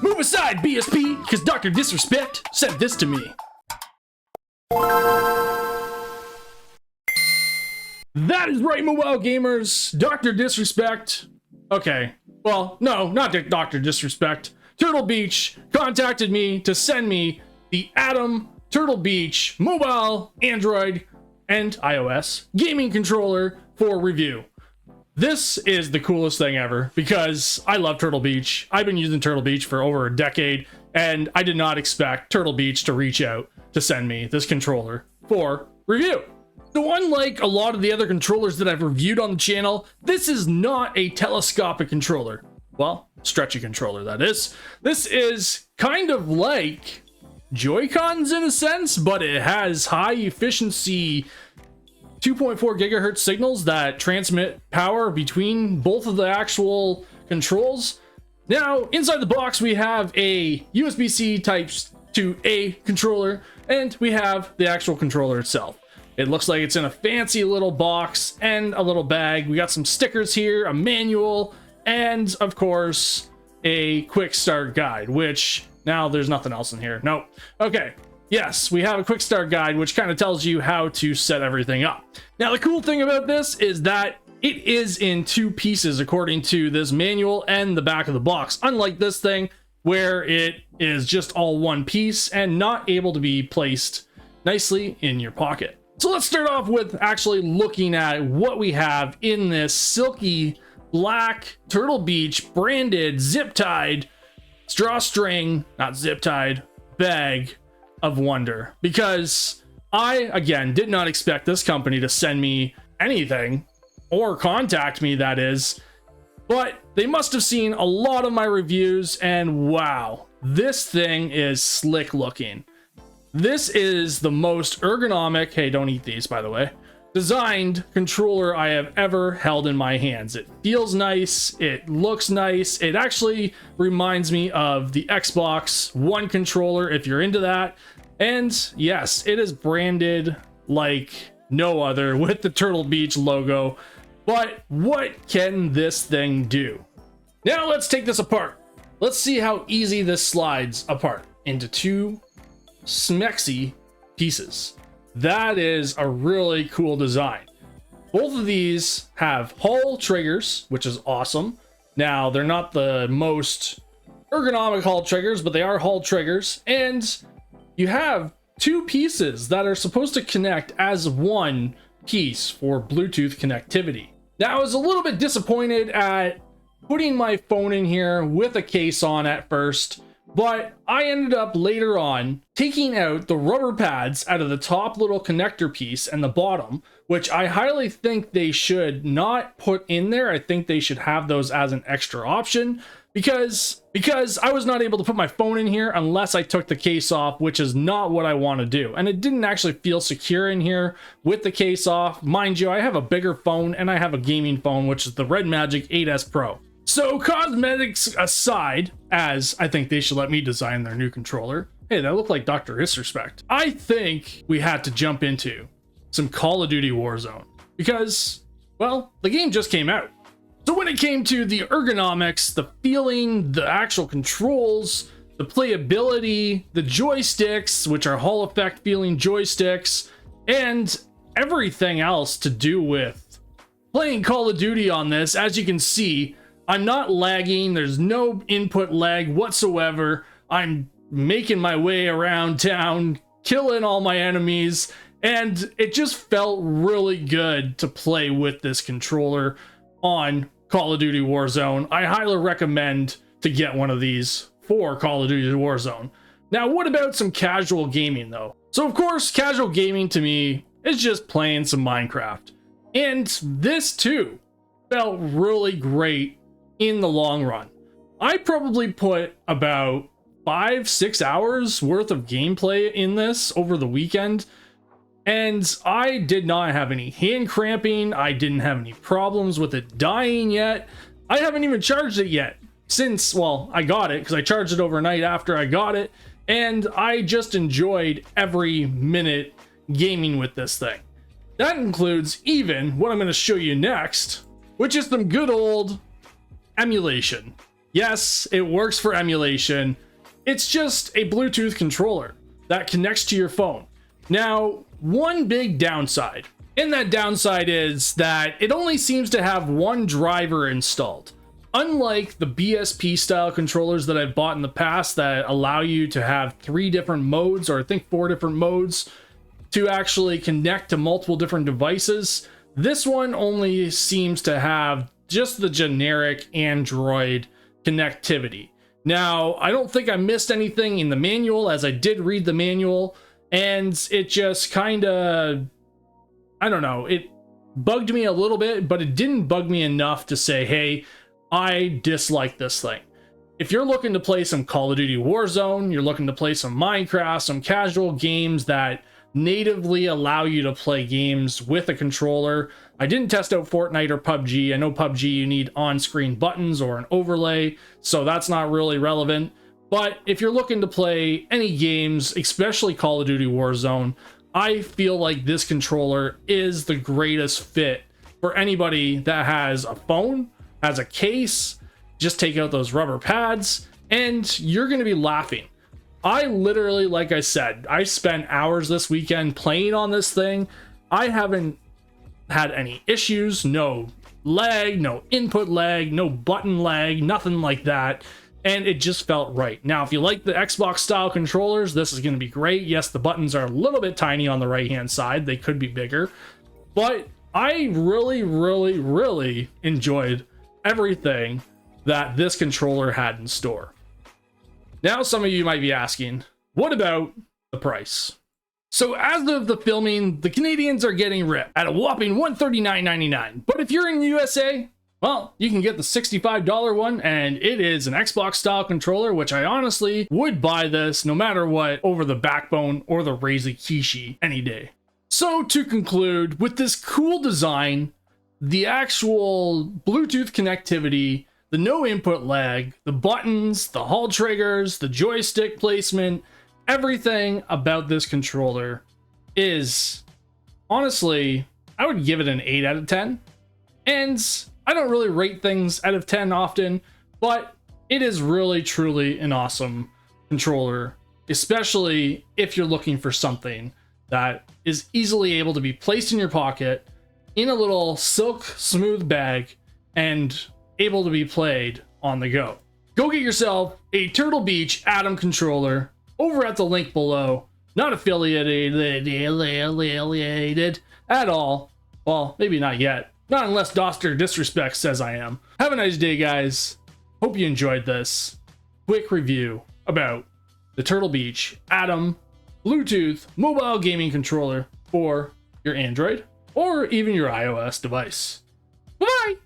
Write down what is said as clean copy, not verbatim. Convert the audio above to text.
Move aside, BSP, because Dr. Disrespect sent this to me. That is right, mobile gamers. Dr. Disrespect. Okay, well, no, not Dr. Disrespect. Turtle Beach contacted me to send me the Atom Turtle Beach mobile, Android, and iOS gaming controller for review. This is the coolest thing ever because I love Turtle Beach. I've been using Turtle Beach for over a decade, and I did not expect Turtle Beach to reach out to send me this controller for review. So unlike a lot of the other controllers that I've reviewed on the channel, this is not a telescopic controller. Well, stretchy controller, that is. This is kind of like Joy-Cons in a sense, but it has high efficiency 2.4 gigahertz signals that transmit power between both of the actual controls. Now, inside the box, we have a USB-C Type 2A controller, and we have the actual controller itself. It looks like it's in a fancy little box and a little bag. We got some stickers here, a manual, and of course, a quick start guide, which now there's nothing else in here. Nope. Okay. Yes, we have a quick start guide, which kind of tells you how to set everything up. Now, the cool thing about this is that it is in two pieces, according to this manual and the back of the box, unlike this thing where it is just all one piece and not able to be placed nicely in your pocket. So let's start off with actually looking at what we have in this silky black Turtle Beach branded zip-tied drawstring, not zip-tied, bag of wonder, because I, again, did not expect this company to send me anything or contact me, that is, but they must have seen a lot of my reviews, and wow, this thing is slick looking. This is the most ergonomic, hey, don't eat these, by the way, designed controller I have ever held in my hands. It feels nice, it looks nice, it actually reminds me of the Xbox One controller, if you're into that. And yes, it is branded like no other with the Turtle Beach logo. But what can this thing do? Now let's take this apart. Let's see how easy this slides apart into two smexy pieces. That is a really cool design. Both of these have Hall triggers, which is awesome. Now, they're not the most ergonomic Hall triggers, but they are Hall triggers. And you have two pieces that are supposed to connect as one piece for Bluetooth connectivity. Now, I was a little bit disappointed at putting my phone in here with a case on at first, but I ended up later on taking out the rubber pads out of the top little connector piece and the bottom, which I highly think they should not put in there. I think they should have those as an extra option because I was not able to put my phone in here unless I took the case off, which is not what I want to do. And it didn't actually feel secure in here with the case off. Mind you, I have a bigger phone and I have a gaming phone, which is the Red Magic 8S Pro. So cosmetics aside, as I think they should let me design their new controller. Hey, that looked like Dr. Disrespect. I think we had to jump into some Call of Duty Warzone because, well, the game just came out. So when it came to the ergonomics, the feeling, the actual controls, the playability, the joysticks, which are Hall effect feeling joysticks, and everything else to do with playing Call of Duty on this, as you can see, I'm not lagging. There's no input lag whatsoever. I'm making my way around town, killing all my enemies, and it just felt really good to play with this controller on Call of Duty Warzone. I highly recommend to get one of these for Call of Duty Warzone. Now, what about some casual gaming though? So of course, casual gaming to me is just playing some Minecraft. And this too felt really great in the long run. I probably put about 5-6 hours worth of gameplay in this over the weekend, and I did not have any hand cramping. I didn't have any problems with it dying yet. I haven't even charged it yet since, well, I got it because I charged it overnight after I got it, and I just enjoyed every minute gaming with this thing. That includes even what I'm going to show you next, which is some good old emulation. Yes, it works for emulation. It's just a Bluetooth controller that connects to your phone. Now, one big downside, and that downside is that it only seems to have one driver installed. Unlike the BSP style controllers that I've bought in the past that allow you to have 3 different modes, or I think 4 different modes, to actually connect to multiple different devices, this one only seems to have just the generic Android connectivity. Now, I don't think I missed anything in the manual, as I did read the manual, and it just kind of, I don't know, it bugged me a little bit, but it didn't bug me enough to say, hey, I dislike this thing. If you're looking to play some Call of Duty Warzone, you're looking to play some Minecraft, some casual games that natively allow you to play games with a controller. I didn't test out Fortnite or PUBG. I know PUBG you need on-screen buttons or an overlay, so that's not really relevant. But if you're looking to play any games, especially Call of Duty Warzone, I feel like this controller is the greatest fit for anybody that has a phone, has a case. Just take out those rubber pads and you're going to be laughing. I literally, like I said, I spent hours this weekend playing on this thing. I haven't had any issues, no lag, no input lag, no button lag, nothing like that. And it just felt right. Now, if you like the Xbox style controllers, this is going to be great. Yes, the buttons are a little bit tiny on the right hand side. They could be bigger, but I really enjoyed everything that this controller had in store. Now, some of you might be asking, what about the price? So as of the filming, the Canadians are getting ripped at a whopping $139.99. But if you're in the USA, well, you can get the $65 one, and it is an Xbox style controller, which I honestly would buy this no matter what over the Backbone or the Razer Kishi any day. So to conclude, with this cool design, the actual Bluetooth connectivity, the no input lag, the buttons, the Hall triggers, the joystick placement, everything about this controller is, honestly, I would give it an 8 out of 10. And I don't really rate things out of 10 often, but it is really truly an awesome controller, especially if you're looking for something that is easily able to be placed in your pocket in a little silk smooth bag and able to be played on the go. Go get yourself a Turtle Beach Atom controller over at the link below. Not affiliated at all. Well, maybe not yet. Not unless Dr. Disrespect says I am. Have a nice day, guys. Hope you enjoyed this quick review about the Turtle Beach Atom Bluetooth mobile gaming controller for your Android or even your iOS device. Bye-bye!